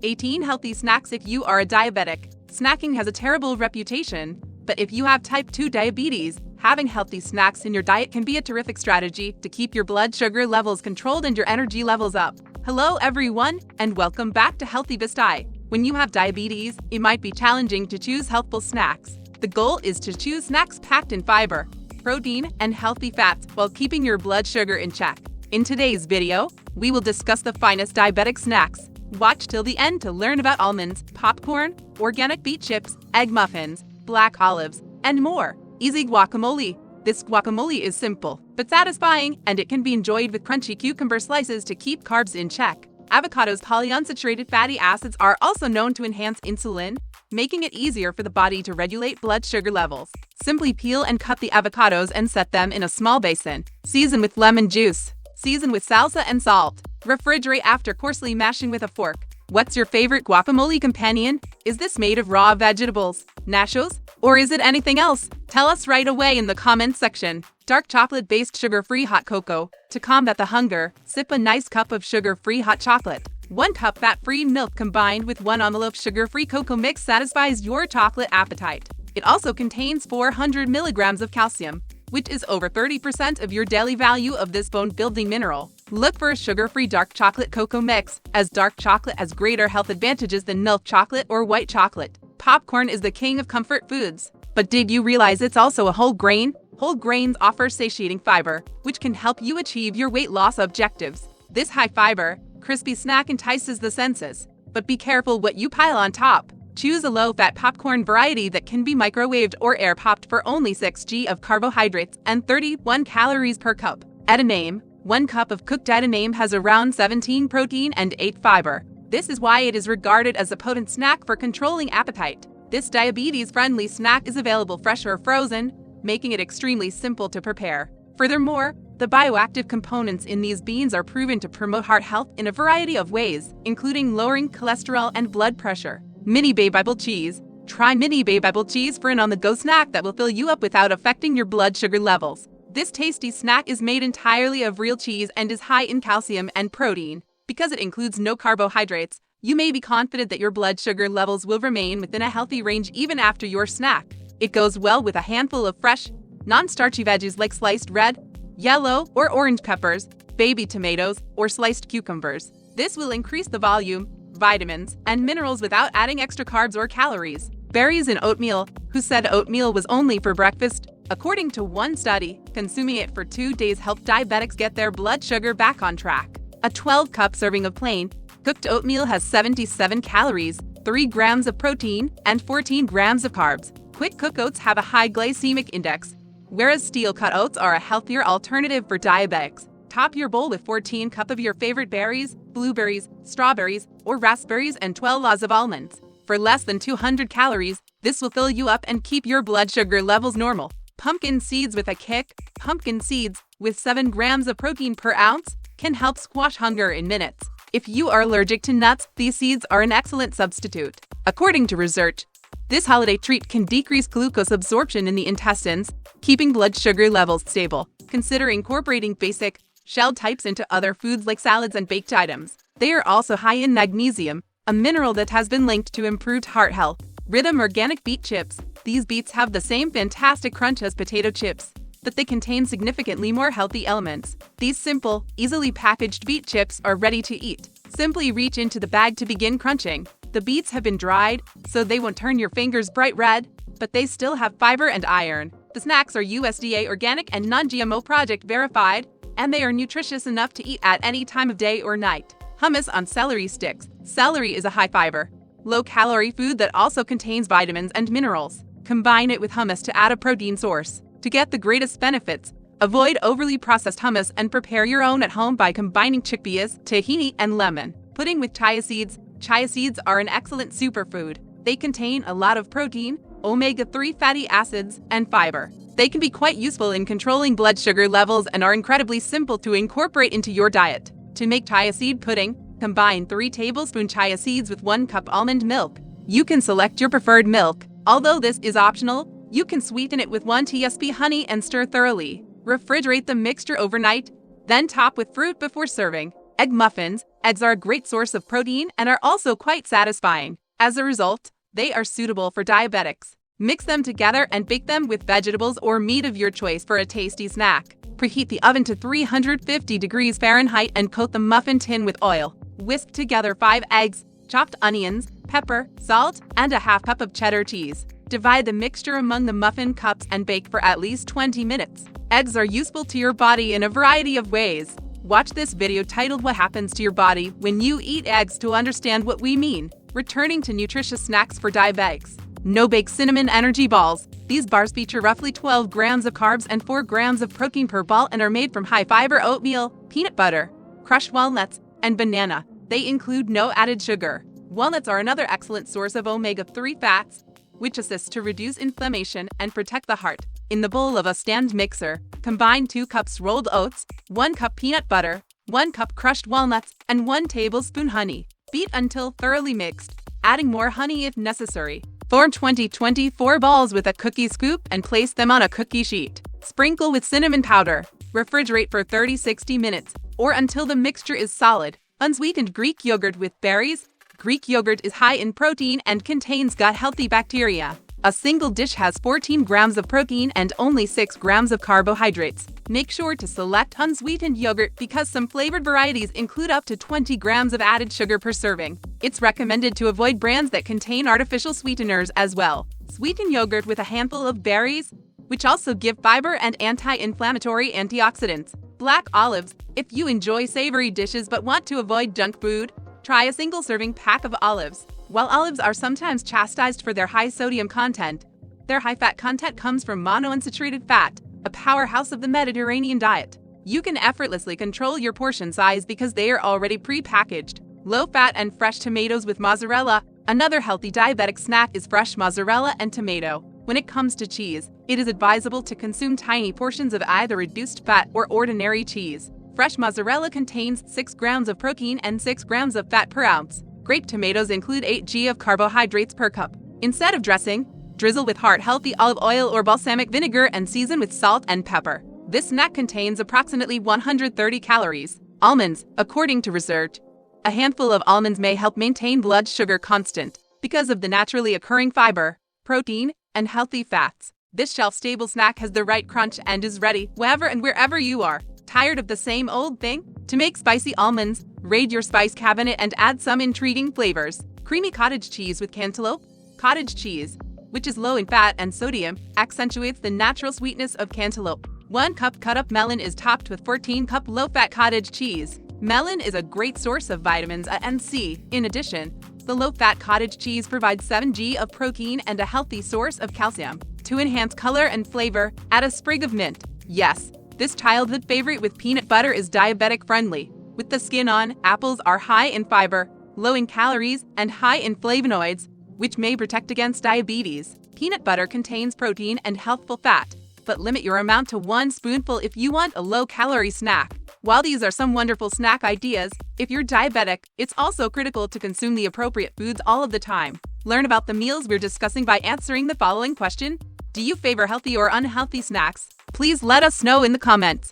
18 healthy snacks if you are a diabetic. Snacking has a terrible reputation, but if you have type 2 diabetes, having healthy snacks in your diet can be a terrific strategy to keep your blood sugar levels controlled and your energy levels up. Hello everyone, and welcome back to Healthy Vesti. When you have diabetes, it might be challenging to choose healthful snacks. The goal is to choose snacks packed in fiber, protein, and healthy fats while keeping your blood sugar in check. In today's video, we will discuss the finest diabetic snacks. Watch till the end to learn about almonds, popcorn, organic beet chips, egg muffins, black olives, and more. Easy guacamole. This guacamole is simple but satisfying, and it can be enjoyed with crunchy cucumber slices to keep carbs in check. Avocados' polyunsaturated fatty acids are also known to enhance insulin, making it easier for the body to regulate blood sugar levels. Simply peel and cut the avocados and set them in a small basin. Season with lemon juice. Season with salsa and salt. Refrigerate after coarsely mashing with a fork. What's your favorite guacamole companion? Is this made of raw vegetables, nachos, or is it anything else? Tell us right away in the comments section. Dark chocolate-based sugar-free hot cocoa. To combat the hunger, sip a nice cup of sugar-free hot chocolate. 1 cup fat-free milk combined with 1 envelope sugar-free cocoa mix satisfies your chocolate appetite. It also contains 400 milligrams of calcium, which is over 30% of your daily value of this bone-building mineral. Look for a sugar-free dark chocolate cocoa mix, as dark chocolate has greater health advantages than milk chocolate or white chocolate. Popcorn is the king of comfort foods. But did you realize it's also a whole grain? Whole grains offer satiating fiber, which can help you achieve your weight loss objectives. This high-fiber, crispy snack entices the senses. But be careful what you pile on top. Choose a low-fat popcorn variety that can be microwaved or air-popped for only 6 g of carbohydrates and 31 calories per cup. Edamame. 1 cup of cooked edamame has around 17 protein and 8 fiber. This is why it is regarded as a potent snack for controlling appetite. This diabetes-friendly snack is available fresh or frozen, making it extremely simple to prepare. Furthermore, the bioactive components in these beans are proven to promote heart health in a variety of ways, including lowering cholesterol and blood pressure. Mini Bible cheese. Try Mini Bible cheese for an on-the-go snack that will fill you up without affecting your blood sugar levels. This tasty snack is made entirely of real cheese and is high in calcium and protein. Because it includes no carbohydrates, you may be confident that your blood sugar levels will remain within a healthy range even after your snack. It goes well with a handful of fresh, non-starchy veggies like sliced red, yellow, or orange peppers, baby tomatoes, or sliced cucumbers. This will increase the volume, vitamins, and minerals without adding extra carbs or calories. Berries in oatmeal. Who said oatmeal was only for breakfast? According to one study, consuming it for 2 days helped diabetics get their blood sugar back on track. A 12-cup serving of plain, cooked oatmeal has 77 calories, 3 grams of protein, and 14 grams of carbs. Quick cook oats have a high glycemic index, whereas steel-cut oats are a healthier alternative for diabetics. Top your bowl with 14 cups of your favorite berries, blueberries, strawberries, or raspberries, and 12 laws of almonds. For less than 200 calories, this will fill you up and keep your blood sugar levels normal. Pumpkin seeds with a kick. Pumpkin seeds, with 7 grams of protein per ounce, can help squash hunger in minutes. If you are allergic to nuts, these seeds are an excellent substitute. According to research, this holiday treat can decrease glucose absorption in the intestines, keeping blood sugar levels stable. Consider incorporating basic, shelled types into other foods like salads and baked items. They are also high in magnesium, a mineral that has been linked to improved heart health. Rhythm organic beet chips. These beets have the same fantastic crunch as potato chips, but they contain significantly more healthy elements. These simple, easily packaged beet chips are ready to eat. Simply reach into the bag to begin crunching. The beets have been dried, so they won't turn your fingers bright red, but they still have fiber and iron. The snacks are USDA organic and non-GMO project verified, and they are nutritious enough to eat at any time of day or night. Hummus on celery sticks. Celery is a high-fiber, low-calorie food that also contains vitamins and minerals. Combine it with hummus to add a protein source. To get the greatest benefits, avoid overly processed hummus and prepare your own at home by combining chickpeas, tahini, and lemon. Pudding with chia seeds. Chia seeds are an excellent superfood. They contain a lot of protein, omega-3 fatty acids, and fiber. They can be quite useful in controlling blood sugar levels and are incredibly simple to incorporate into your diet. To make chia seed pudding, combine 3 tablespoons chia seeds with 1 cup almond milk. You can select your preferred milk. Although this is optional, you can sweeten it with 1 teaspoon honey and stir thoroughly. Refrigerate the mixture overnight, then top with fruit before serving. Egg muffins. Eggs are a great source of protein and are also quite satisfying. As a result, they are suitable for diabetics. Mix them together and bake them with vegetables or meat of your choice for a tasty snack. Preheat the oven to 350 degrees Fahrenheit and coat the muffin tin with oil. Whisk together 5 eggs, chopped onions, pepper, salt, and a half cup of cheddar cheese. Divide the mixture among the muffin cups and bake for at least 20 minutes. Eggs are useful to your body in a variety of ways. Watch this video titled "What Happens to Your Body When You Eat Eggs" to understand what we mean. Returning to nutritious snacks for diabetics. No-bake cinnamon energy balls. These bars feature roughly 12 grams of carbs and 4 grams of protein per ball and are made from high-fiber oatmeal, peanut butter, crushed walnuts, and banana. They include no added sugar. Walnuts are another excellent source of omega-3 fats, which assists to reduce inflammation and protect the heart. In the bowl of a stand mixer, combine 2 cups rolled oats, 1 cup peanut butter, 1 cup crushed walnuts, and 1 tablespoon honey. Beat until thoroughly mixed, adding more honey if necessary. Form 20-24 balls with a cookie scoop and place them on a cookie sheet. Sprinkle with cinnamon powder. Refrigerate for 30-60 minutes, or until the mixture is solid. Unsweetened Greek yogurt with berries. Greek yogurt is high in protein and contains gut-healthy bacteria. A single dish has 14 grams of protein and only 6 grams of carbohydrates. Make sure to select unsweetened yogurt because some flavored varieties include up to 20 grams of added sugar per serving. It's recommended to avoid brands that contain artificial sweeteners as well. Sweeten yogurt with a handful of berries, which also give fiber and anti-inflammatory antioxidants. Black olives. If you enjoy savory dishes but want to avoid junk food, try a single serving pack of olives. While olives are sometimes chastised for their high sodium content, their high fat content comes from monounsaturated fat, a powerhouse of the Mediterranean diet. You can effortlessly control your portion size because they are already pre-packaged. Low fat and fresh tomatoes with mozzarella. Another healthy diabetic snack is fresh mozzarella and tomato. When it comes to cheese, it is advisable to consume tiny portions of either reduced fat or ordinary cheese. Fresh mozzarella contains 6 grams of protein and 6 grams of fat per ounce. Grape tomatoes include 8 g of carbohydrates per cup. Instead of dressing, drizzle with heart-healthy olive oil or balsamic vinegar and season with salt and pepper. This snack contains approximately 130 calories. Almonds. According to research, a handful of almonds may help maintain blood sugar constant because of the naturally occurring fiber, protein, and healthy fats. This shelf-stable snack has the right crunch and is ready wherever and wherever you are. Tired of the same old thing? To make spicy almonds, raid your spice cabinet and add some intriguing flavors. Creamy cottage cheese with cantaloupe. Cottage cheese, which is low in fat and sodium, accentuates the natural sweetness of cantaloupe. 1 cup cut-up melon is topped with 14-cup low-fat cottage cheese. Melon is a great source of vitamins A and C. In addition, the low-fat cottage cheese provides 7 g of protein and a healthy source of calcium. To enhance color and flavor, add a sprig of mint. Yes, this childhood favorite with peanut butter is diabetic-friendly. With the skin on, apples are high in fiber, low in calories, and high in flavonoids, which may protect against diabetes. Peanut butter contains protein and healthful fat, but limit your amount to 1 spoonful if you want a low-calorie snack. While these are some wonderful snack ideas, if you're diabetic, it's also critical to consume the appropriate foods all of the time. Learn about the meals we're discussing by answering the following question. Do you favor healthy or unhealthy snacks? Please let us know in the comments.